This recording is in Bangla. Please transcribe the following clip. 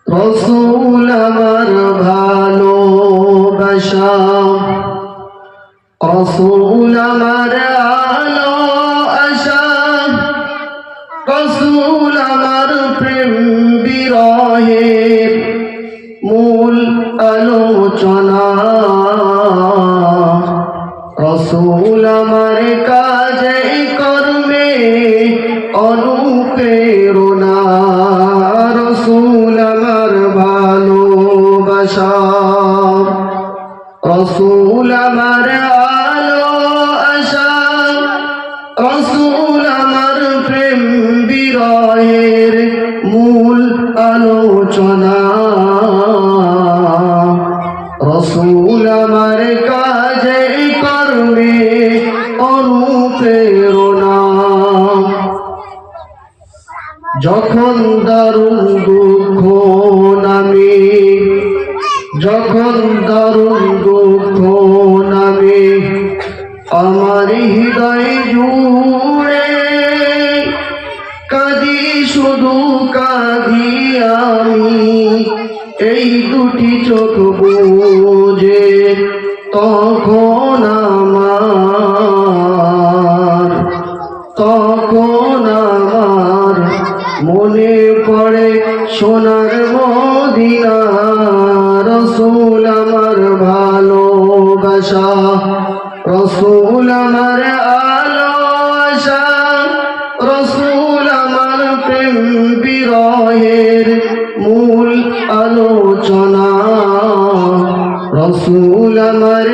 রসুল আমার ভালোবাসা, রসুল আমার আলো আশা, রসুল আমার প্রেম বিরহের মূল আলোচনা, রসুল আমার কাজে কর্মে অনুপ্রেরণা, রসুল আমার ভালোবাসা, রসুল আমার আলো আশা, রসুল আমার প্রেম বিরহের মূল আলোচনা, রসুল আমার কাজে কর্মে অনুপ্রেরণা। যখন দারুণ দুঃখ নামে, যখন দারুণ দুঃখ নামে আমার হৃদয় জুড়ে, কাঁদি শুধু কাঁদি আমি এই দুটি চোখ বুঝে, তখন আমার মনে পড়ে সোনার মদিনা, রসুল আমার ভালোবাসা, রসুল আমার আলো আশা, রসুল আমার প্রেম বিরহের মূল আলোচনা, রসুল আমার